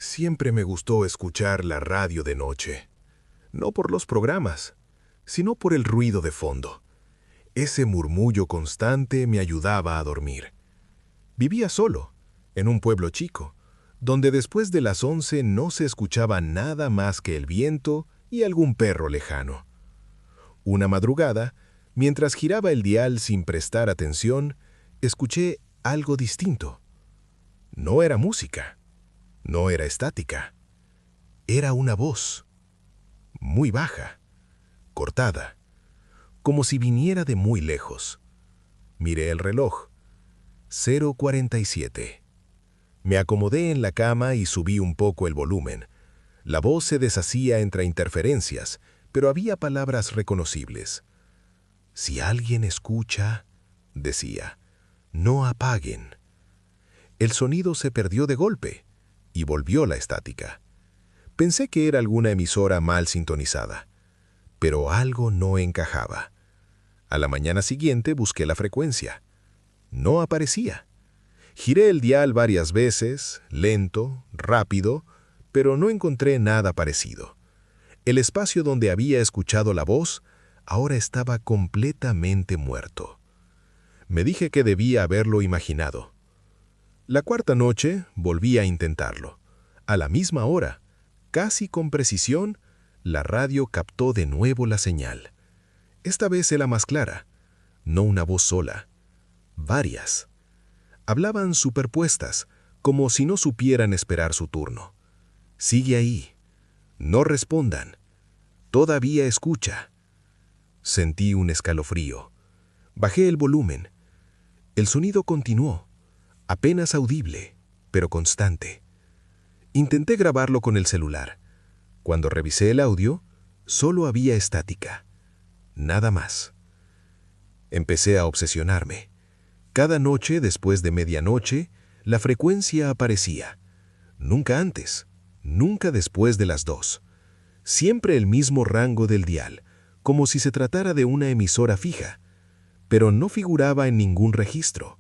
Siempre me gustó escuchar la radio de noche, no por los programas, sino por el ruido de fondo. Ese murmullo constante me ayudaba a dormir. Vivía solo, en un pueblo chico, donde después de las 11 no se escuchaba nada más que el viento y algún perro lejano. Una madrugada, mientras giraba el dial sin prestar atención, escuché algo distinto. No era música, no era estática. Era una voz, muy baja, cortada, como si viniera de muy lejos. Miré el reloj. 0:47. Me acomodé en la cama y subí un poco el volumen. La voz se deshacía entre interferencias, pero había palabras reconocibles. Si alguien escucha, decía, no apaguen. El sonido se perdió de golpe y volvió la estática. Pensé que era alguna emisora mal sintonizada, pero algo no encajaba. A la mañana siguiente busqué la frecuencia. No aparecía. Giré el dial varias veces, lento, rápido, pero no encontré nada parecido. El espacio donde había escuchado la voz ahora estaba completamente muerto. Me dije que debía haberlo imaginado. La cuarta noche volví a intentarlo. A la misma hora, casi con precisión, la radio captó de nuevo la señal. Esta vez era más clara, no una voz sola, varias. Hablaban superpuestas, como si no supieran esperar su turno. Sigue ahí. No respondan. Todavía escucha. Sentí un escalofrío. Bajé el volumen. El sonido continuó, apenas audible, pero constante. Intenté grabarlo con el celular. Cuando revisé el audio, solo había estática. Nada más. Empecé a obsesionarme. Cada noche, después de medianoche, la frecuencia aparecía. Nunca antes, nunca después de las 2. Siempre el mismo rango del dial, como si se tratara de una emisora fija, pero no figuraba en ningún registro.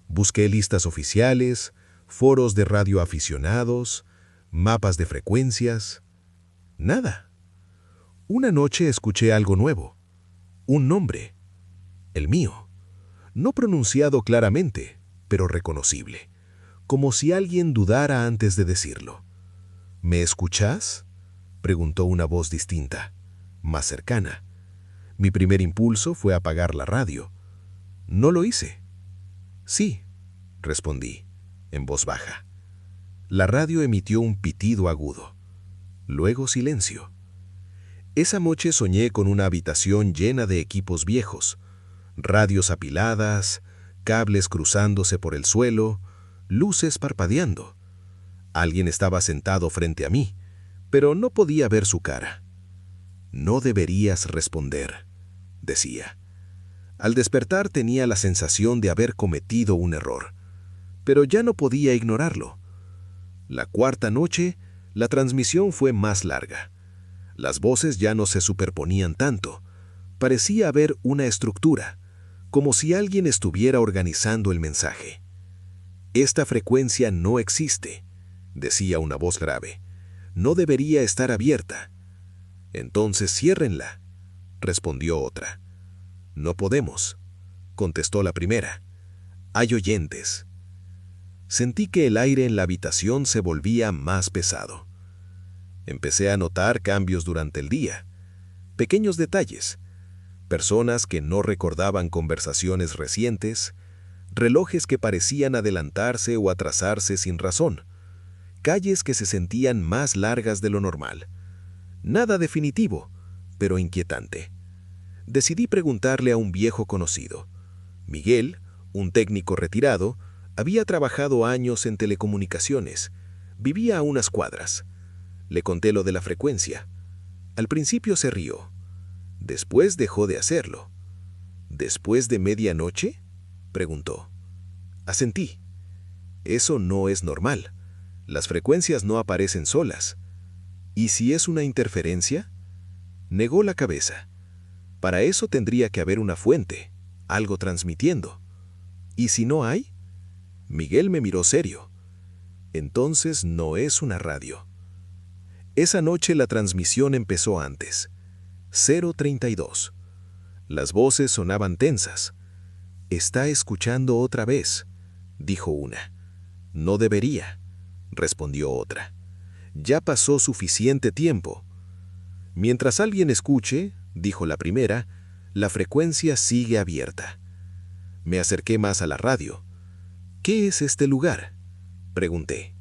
Busqué listas oficiales, foros de radioaficionados, mapas de frecuencias. Nada. Una noche escuché algo nuevo. Un nombre. El mío. No pronunciado claramente, pero reconocible, como si alguien dudara antes de decirlo. ¿Me escuchás?, preguntó una voz distinta, más cercana. Mi primer impulso fue apagar la radio. No lo hice. Sí, respondí, en voz baja. La radio emitió un pitido agudo. Luego silencio. Esa noche soñé con una habitación llena de equipos viejos, radios apiladas, cables cruzándose por el suelo, luces parpadeando. Alguien estaba sentado frente a mí, pero no podía ver su cara. No deberías responder, decía. Al despertar tenía la sensación de haber cometido un error, pero ya no podía ignorarlo. La cuarta noche, la transmisión fue más larga. Las voces ya no se superponían tanto. Parecía haber una estructura, como si alguien estuviera organizando el mensaje. Esta frecuencia no existe, decía una voz grave. No debería estar abierta. Entonces ciérrenla, respondió otra. No podemos, contestó la primera. Hay oyentes. Sentí que el aire en la habitación se volvía más pesado. Empecé a notar cambios durante el día, pequeños detalles, personas que no recordaban conversaciones recientes, relojes que parecían adelantarse o atrasarse sin razón, calles que se sentían más largas de lo normal. Nada definitivo, pero inquietante. Decidí preguntarle a un viejo conocido. Miguel, un técnico retirado, había trabajado años en telecomunicaciones. Vivía a unas cuadras. Le conté lo de la frecuencia. Al principio se rió. Después dejó de hacerlo. ¿Después de medianoche?, preguntó. Asentí. Eso no es normal. Las frecuencias no aparecen solas. ¿Y si es una interferencia? Negó la cabeza. Para eso tendría que haber una fuente, algo transmitiendo. ¿Y si no hay? Miguel me miró serio. Entonces no es una radio. Esa noche la transmisión empezó antes. 032. Las voces sonaban tensas. «Está escuchando otra vez», dijo una. «No debería», respondió otra. «Ya pasó suficiente tiempo». «Mientras alguien escuche», dijo la primera, «la frecuencia sigue abierta». Me acerqué más a la radio. «¿Qué es este lugar?», pregunté.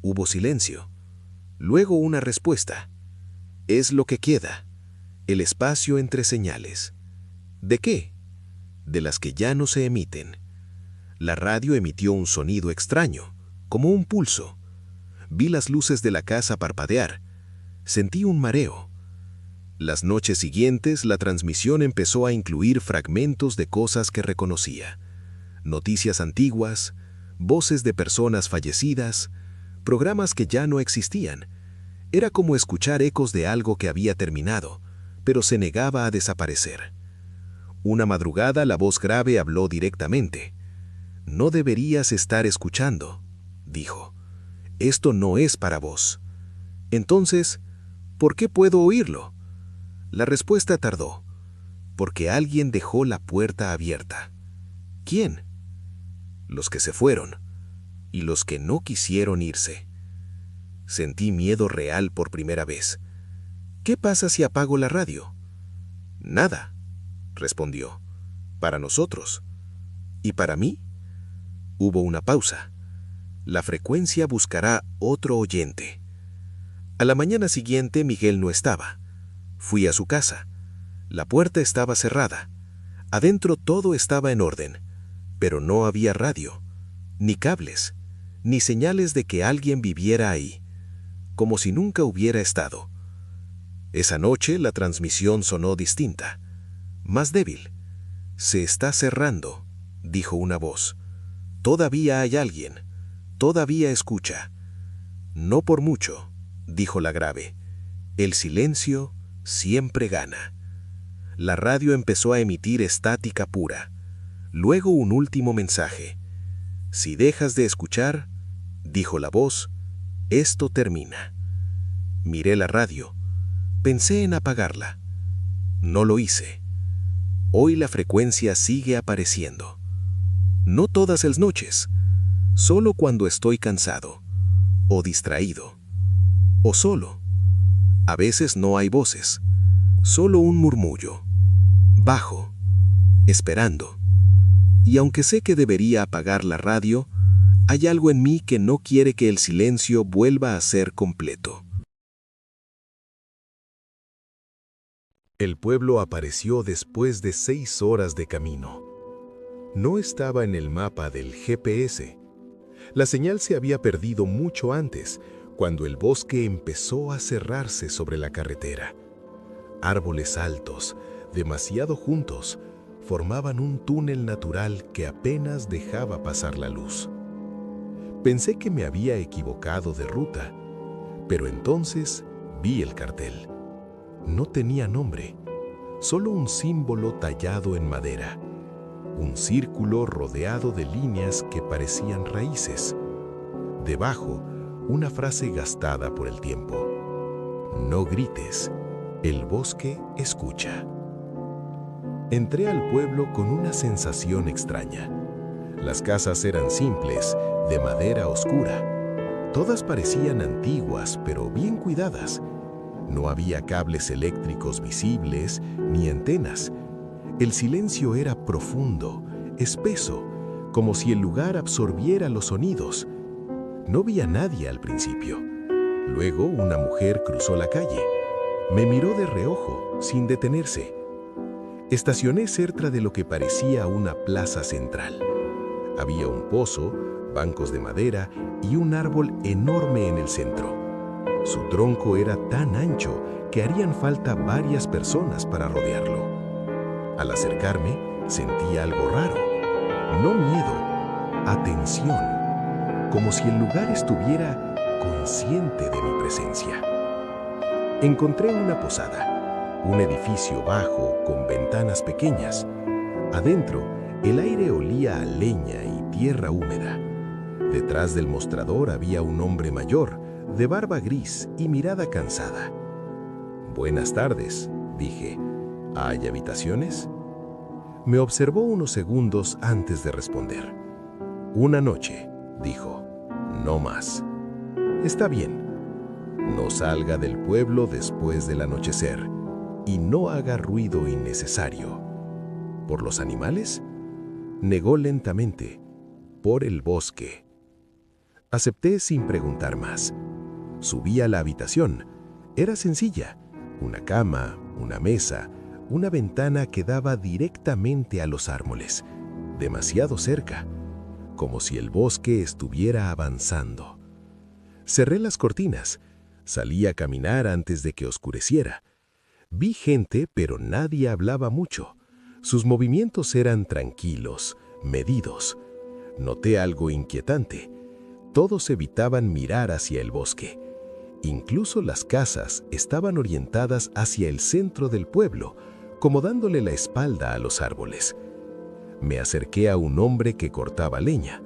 Hubo silencio. Luego una respuesta. «Es lo que queda. El espacio entre señales». «¿De qué?». «De las que ya no se emiten». La radio emitió un sonido extraño, como un pulso. Vi las luces de la casa parpadear. Sentí un mareo. Las noches siguientes, la transmisión empezó a incluir fragmentos de cosas que reconocía. Noticias antiguas, voces de personas fallecidas, programas que ya no existían. Era como escuchar ecos de algo que había terminado, pero se negaba a desaparecer. Una madrugada la voz grave habló directamente. «No deberías estar escuchando», dijo. «Esto no es para vos». Entonces, ¿por qué puedo oírlo? La respuesta tardó. Porque alguien dejó la puerta abierta. ¿Quién? Los que se fueron y los que no quisieron irse. Sentí miedo real por primera vez. ¿Qué pasa si apago la radio? Nada, respondió. Para nosotros. ¿Y para mí? Hubo una pausa. La frecuencia buscará otro oyente. A la mañana siguiente Miguel no estaba. Fui a su casa. La puerta estaba cerrada. Adentro todo estaba en orden, pero no había radio, ni cables, ni señales de que alguien viviera ahí, como si nunca hubiera estado. Esa noche la transmisión sonó distinta, más débil. «Se está cerrando», dijo una voz. «Todavía hay alguien, todavía escucha». «No por mucho», dijo la grave. «El silencio siempre gana». La radio empezó a emitir estática pura. Luego un último mensaje. «Si dejas de escuchar», dijo la voz, «esto termina». Miré la radio. Pensé en apagarla. No lo hice. Hoy la frecuencia sigue apareciendo. No todas las noches, solo cuando estoy cansado, o distraído, o solo. A veces no hay voces, solo un murmullo, bajo, esperando. Y aunque sé que debería apagar la radio, hay algo en mí que no quiere que el silencio vuelva a ser completo. El pueblo apareció después de 6 horas de camino. No estaba en el mapa del GPS. La señal se había perdido mucho antes, cuando el bosque empezó a cerrarse sobre la carretera. Árboles altos, demasiado juntos, formaban un túnel natural que apenas dejaba pasar la luz. Pensé que me había equivocado de ruta, pero entonces vi el cartel. No tenía nombre, solo un símbolo tallado en madera, un círculo rodeado de líneas que parecían raíces. Debajo, una frase gastada por el tiempo. «No grites, el bosque escucha». Entré al pueblo con una sensación extraña. Las casas eran simples, de madera oscura. Todas parecían antiguas, pero bien cuidadas. No había cables eléctricos visibles, ni antenas. El silencio era profundo, espeso, como si el lugar absorbiera los sonidos. No vi a nadie al principio. Luego una mujer cruzó la calle. Me miró de reojo, sin detenerse. Estacioné cerca de lo que parecía una plaza central. Había un pozo, bancos de madera y un árbol enorme en el centro. Su tronco era tan ancho que harían falta varias personas para rodearlo. Al acercarme, sentí algo raro. No miedo, atención, como si el lugar estuviera consciente de mi presencia. Encontré una posada, un edificio bajo con ventanas pequeñas. Adentro, el aire olía a leña y tierra húmeda. Detrás del mostrador había un hombre mayor, de barba gris y mirada cansada. «Buenas tardes», dije. «¿Hay habitaciones?». Me observó unos segundos antes de responder. «Una noche», dijo. «No más». «Está bien. No salga del pueblo después del anochecer y no haga ruido innecesario». «¿Por los animales?». Negó lentamente. «Por el bosque». Acepté sin preguntar más. Subí a la habitación. Era sencilla. Una cama, una mesa, una ventana que daba directamente a los árboles, demasiado cerca, como si el bosque estuviera avanzando. Cerré las cortinas. Salí a caminar antes de que oscureciera. Vi gente, pero nadie hablaba mucho. Sus movimientos eran tranquilos, medidos. Noté algo inquietante. Todos evitaban mirar hacia el bosque. Incluso las casas estaban orientadas hacia el centro del pueblo, como dándole la espalda a los árboles. Me acerqué a un hombre que cortaba leña.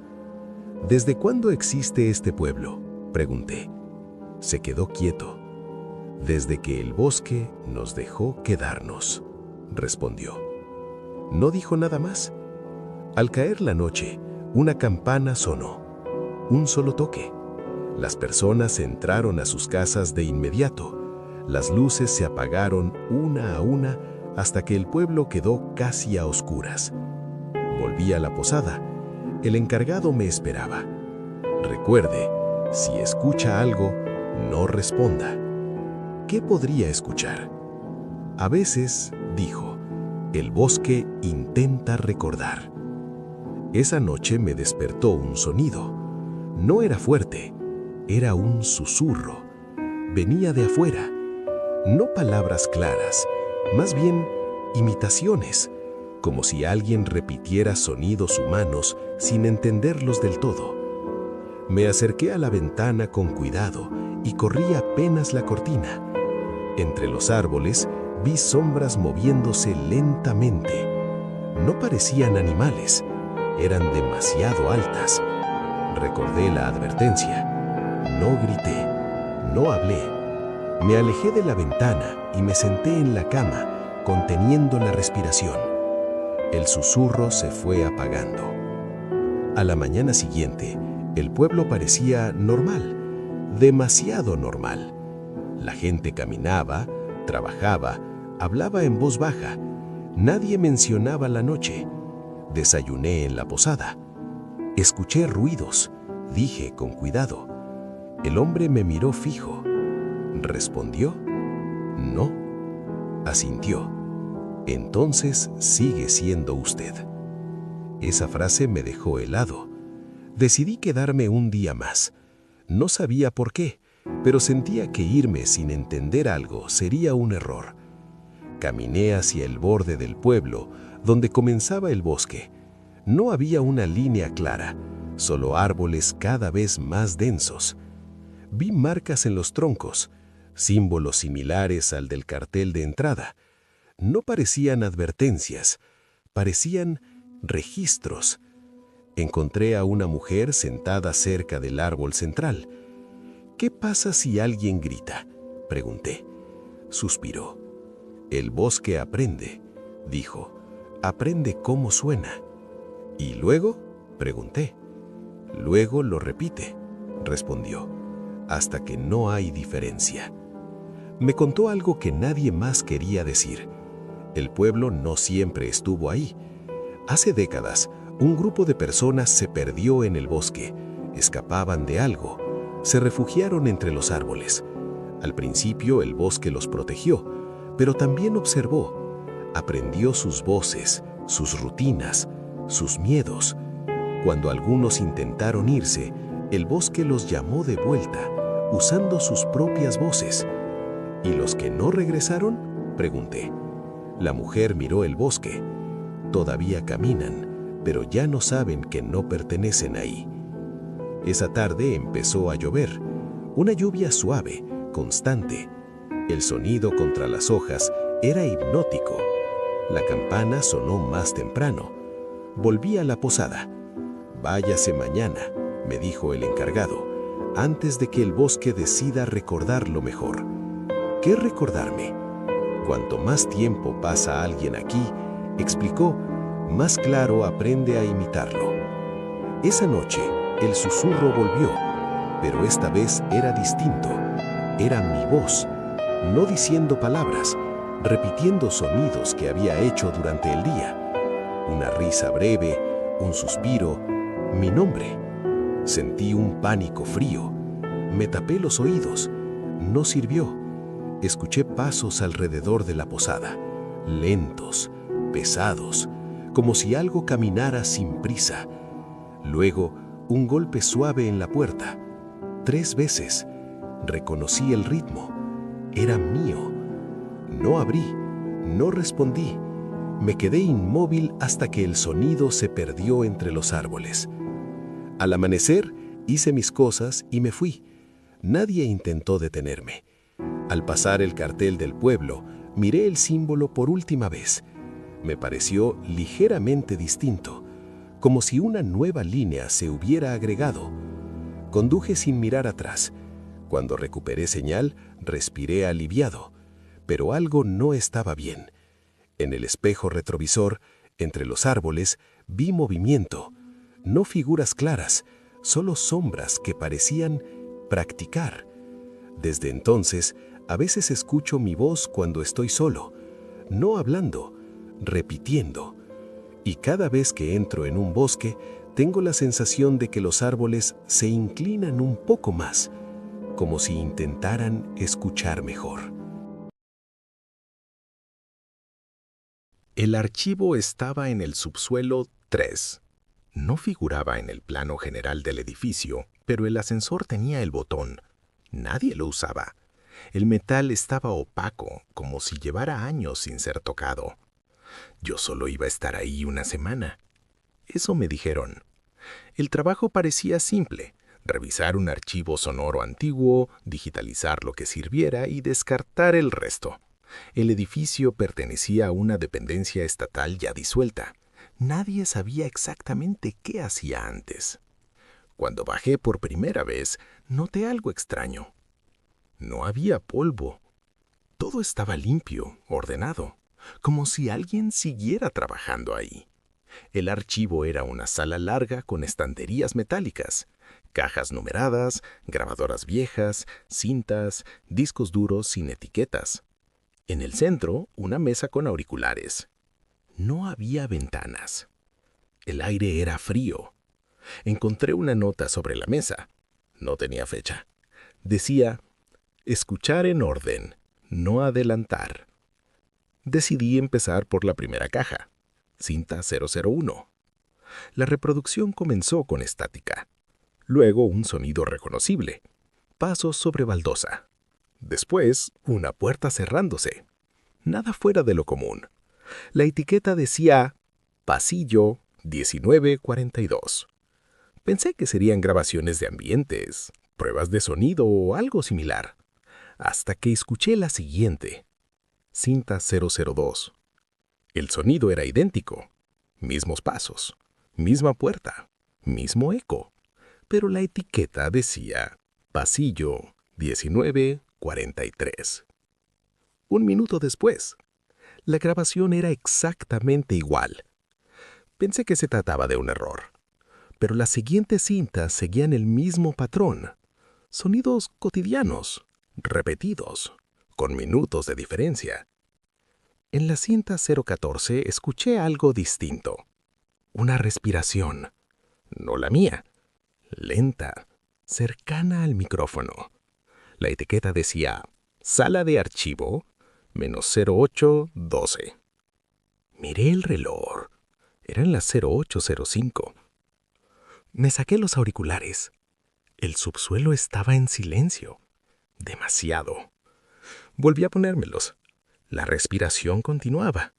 «¿Desde cuándo existe este pueblo?», pregunté. Se quedó quieto. «Desde que el bosque nos dejó quedarnos», respondió. No dijo nada más. Al caer la noche, una campana sonó. Un solo toque. Las personas entraron a sus casas de inmediato. Las luces se apagaron una a una hasta que el pueblo quedó casi a oscuras. Volví a la posada. El encargado me esperaba. «Recuerde, si escucha algo, no responda». ¿Qué podría escuchar? «A veces», dijo, «el bosque intenta recordar». Esa noche me despertó un sonido. No era fuerte, era un susurro. Venía de afuera. No palabras claras, más bien imitaciones, como si alguien repitiera sonidos humanos sin entenderlos del todo. Me acerqué a la ventana con cuidado y corrí apenas la cortina. Entre los árboles vi sombras moviéndose lentamente. No parecían animales, eran demasiado altas. Recordé la advertencia. No grité, no hablé. Me alejé de la ventana y me senté en la cama, conteniendo la respiración. El susurro se fue apagando. A la mañana siguiente, el pueblo parecía normal, demasiado normal. La gente caminaba, trabajaba, hablaba en voz baja. Nadie mencionaba la noche. Desayuné en la posada. Escuché ruidos, dije con cuidado. El hombre me miró fijo. ¿Respondió? No. Asintió. Entonces sigue siendo usted. Esa frase me dejó helado. Decidí quedarme un día más. No sabía por qué, pero sentía que irme sin entender algo sería un error. Caminé hacia el borde del pueblo, donde comenzaba el bosque. No había una línea clara, solo árboles cada vez más densos. Vi marcas en los troncos, símbolos similares al del cartel de entrada. No parecían advertencias, parecían registros. Encontré a una mujer sentada cerca del árbol central. «¿Qué pasa si alguien grita?», pregunté. Suspiró. «El bosque aprende», dijo. «Aprende cómo suena». «¿Y luego?», pregunté. «Luego lo repite», respondió, «hasta que no hay diferencia». Me contó algo que nadie más quería decir. El pueblo no siempre estuvo ahí. Hace décadas, un grupo de personas se perdió en el bosque, escapaban de algo, se refugiaron entre los árboles. Al principio el bosque los protegió, pero también observó, aprendió sus voces, sus rutinas, sus miedos. Cuando algunos intentaron irse, el bosque los llamó de vuelta, usando sus propias voces. «¿Y los que no regresaron?», pregunté. La mujer miró el bosque. «Todavía caminan, pero ya no saben que no pertenecen ahí». Esa tarde empezó a llover, una lluvia suave, constante. El sonido contra las hojas era hipnótico. La campana sonó más temprano. Volví a la posada. «Váyase mañana», me dijo el encargado, antes de que el bosque decida recordarlo mejor. ¿Qué recordarme? Cuanto más tiempo pasa alguien aquí, explicó, más claro aprende a imitarlo. Esa noche, el susurro volvió, pero esta vez era distinto. Era mi voz, no diciendo palabras, repitiendo sonidos que había hecho durante el día. Una risa breve, un suspiro, mi nombre. Sentí un pánico frío. Me tapé los oídos. No sirvió. Escuché pasos alrededor de la posada, lentos, pesados, como si algo caminara sin prisa. Luego, un golpe suave en la puerta. 3 veces. Reconocí el ritmo. Era mío. No abrí, no respondí. Me quedé inmóvil hasta que el sonido se perdió entre los árboles. Al amanecer, hice mis cosas y me fui. Nadie intentó detenerme. Al pasar el cartel del pueblo, miré el símbolo por última vez. Me pareció ligeramente distinto, como si una nueva línea se hubiera agregado. Conduje sin mirar atrás. Cuando recuperé señal, respiré aliviado, pero algo no estaba bien. En el espejo retrovisor, entre los árboles, vi movimiento. No figuras claras, solo sombras que parecían practicar. Desde entonces, a veces escucho mi voz cuando estoy solo, no hablando, repitiendo. Y cada vez que entro en un bosque, tengo la sensación de que los árboles se inclinan un poco más, como si intentaran escuchar mejor. El archivo estaba en el subsuelo 3. No figuraba en el plano general del edificio, pero el ascensor tenía el botón. Nadie lo usaba. El metal estaba opaco, como si llevara años sin ser tocado. Yo solo iba a estar ahí una semana. Eso me dijeron. El trabajo parecía simple: revisar un archivo sonoro antiguo, digitalizar lo que sirviera y descartar el resto. El edificio pertenecía a una dependencia estatal ya disuelta. Nadie sabía exactamente qué hacía antes. Cuando bajé por primera vez, noté algo extraño. No había polvo. Todo estaba limpio, ordenado, como si alguien siguiera trabajando ahí. El archivo era una sala larga con estanterías metálicas, cajas numeradas, grabadoras viejas, cintas, discos duros sin etiquetas. En el centro, una mesa con auriculares. No había ventanas. El aire era frío. Encontré una nota sobre la mesa. No tenía fecha. Decía: escuchar en orden, no adelantar. Decidí empezar por la primera caja, cinta 001. La reproducción comenzó con estática. Luego un sonido reconocible. Pasos sobre baldosa. Después, una puerta cerrándose. Nada fuera de lo común. La etiqueta decía Pasillo 1942. Pensé que serían grabaciones de ambientes, pruebas de sonido o algo similar. Hasta que escuché la siguiente. Cinta 002. El sonido era idéntico. Mismos pasos, misma puerta, mismo eco. Pero la etiqueta decía Pasillo 1943. Un minuto después, la grabación era exactamente igual. Pensé que se trataba de un error, pero las siguientes cintas seguían el mismo patrón. Sonidos cotidianos, repetidos, con minutos de diferencia. En la cinta 014 escuché algo distinto. Una respiración, no la mía, lenta, cercana al micrófono. La etiqueta decía Sala de archivo -0812. Miré el reloj. Eran las 08:05. Me saqué los auriculares. El subsuelo estaba en silencio. Demasiado. Volví a ponérmelos. La respiración continuaba,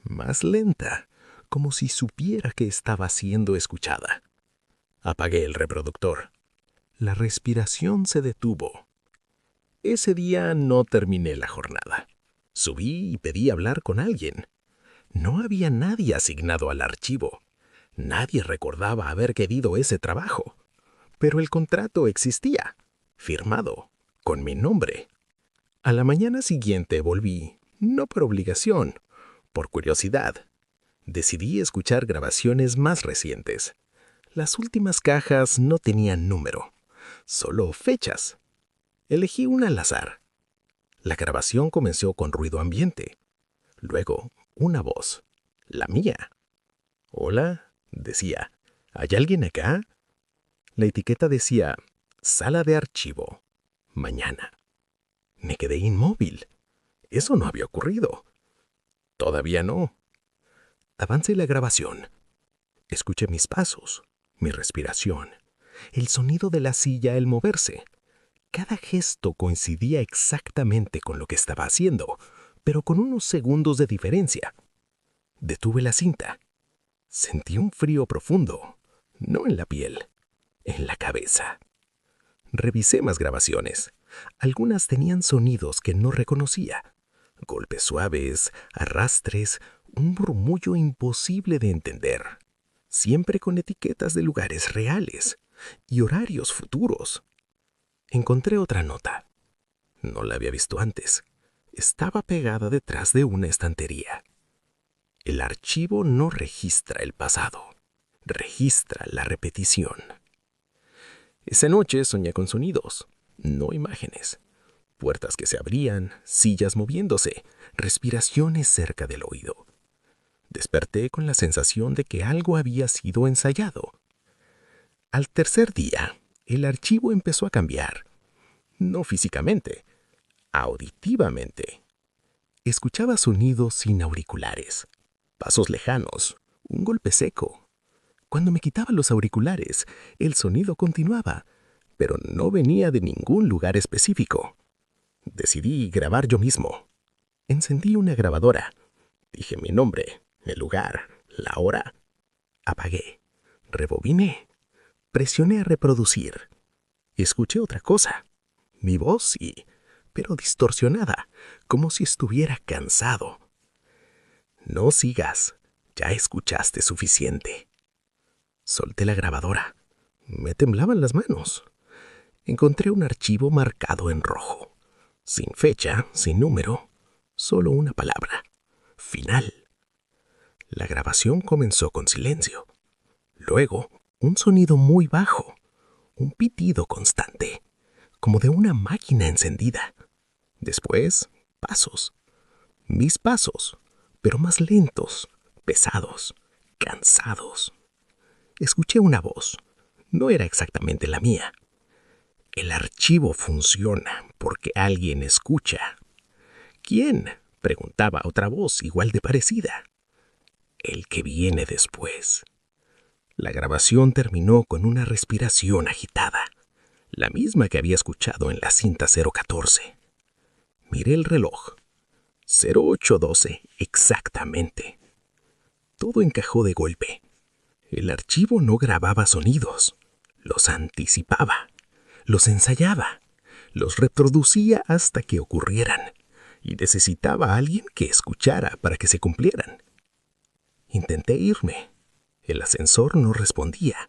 más lenta, como si supiera que estaba siendo escuchada. Apagué el reproductor. La respiración se detuvo. Ese día no terminé la jornada. Subí y pedí hablar con alguien. No había nadie asignado al archivo. Nadie recordaba haber querido ese trabajo. Pero el contrato existía, firmado, con mi nombre. A la mañana siguiente volví, no por obligación, por curiosidad. Decidí escuchar grabaciones más recientes. Las últimas cajas no tenían número, solo fechas. Elegí una al azar. La grabación comenzó con ruido ambiente. Luego, una voz, la mía. «Hola», decía, «¿hay alguien acá?» La etiqueta decía, «Sala de archivo. Mañana». Me quedé inmóvil. Eso no había ocurrido. Todavía no. Avancé la grabación. Escuché mis pasos, mi respiración, el sonido de la silla al moverse. Cada gesto coincidía exactamente con lo que estaba haciendo, pero con unos segundos de diferencia. Detuve la cinta. Sentí un frío profundo, no en la piel, en la cabeza. Revisé más grabaciones. Algunas tenían sonidos que no reconocía. Golpes suaves, arrastres, un murmullo imposible de entender. Siempre con etiquetas de lugares reales y horarios futuros. Encontré otra nota. No la había visto antes. Estaba pegada detrás de una estantería. El archivo no registra el pasado, registra la repetición. Esa noche soñé con sonidos, no imágenes. Puertas que se abrían, sillas moviéndose, respiraciones cerca del oído. Desperté con la sensación de que algo había sido ensayado. Al tercer día, el archivo empezó a cambiar. No físicamente, auditivamente. Escuchaba sonidos sin auriculares, pasos lejanos, un golpe seco. Cuando me quitaba los auriculares, el sonido continuaba, pero no venía de ningún lugar específico. Decidí grabar yo mismo. Encendí una grabadora. Dije mi nombre, el lugar, la hora. Apagué. Rebobiné. Presioné a reproducir. Escuché otra cosa. Mi voz, sí, pero distorsionada, como si estuviera cansado. No sigas. Ya escuchaste suficiente. Solté la grabadora. Me temblaban las manos. Encontré un archivo marcado en rojo. Sin fecha, sin número, solo una palabra. Final. La grabación comenzó con silencio. Luego, un sonido muy bajo. Un pitido constante, como de una máquina encendida. Después, pasos. Mis pasos, pero más lentos, pesados, cansados. Escuché una voz. No era exactamente la mía. El archivo funciona porque alguien escucha. ¿Quién?, preguntaba otra voz igual de parecida. El que viene después. La grabación terminó con una respiración agitada, la misma que había escuchado en la cinta 014. Miré el reloj. 0812 exactamente. Todo encajó de golpe. El archivo no grababa sonidos, los anticipaba, los ensayaba, los reproducía hasta que ocurrieran, y necesitaba a alguien que escuchara para que se cumplieran. Intenté irme. El ascensor no respondía.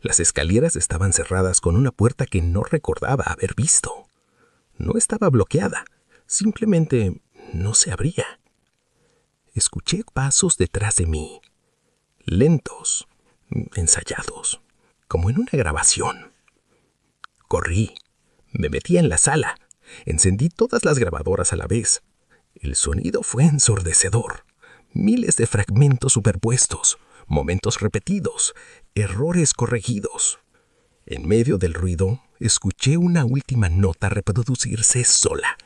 Las escaleras estaban cerradas con una puerta que no recordaba haber visto. No estaba bloqueada, simplemente no se abría. Escuché pasos detrás de mí, lentos, ensayados, como en una grabación. Corrí, me metí en la sala, encendí todas las grabadoras a la vez. El sonido fue ensordecedor. Miles de fragmentos superpuestos, momentos repetidos, errores corregidos. En medio del ruido, escuché una última nota reproducirse sola.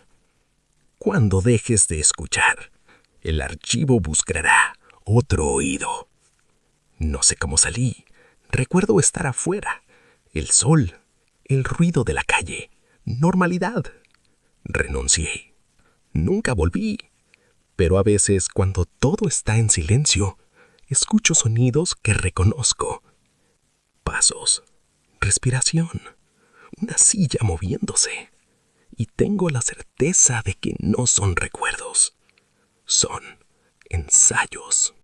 Cuando dejes de escuchar, el archivo buscará otro oído. No sé cómo salí. Recuerdo estar afuera, el sol, el ruido de la calle, normalidad. Renuncié. Nunca volví. Pero a veces, cuando todo está en silencio, escucho sonidos que reconozco. Pasos, respiración, una silla moviéndose. Y tengo la certeza de que no son recuerdos. Son ensayos.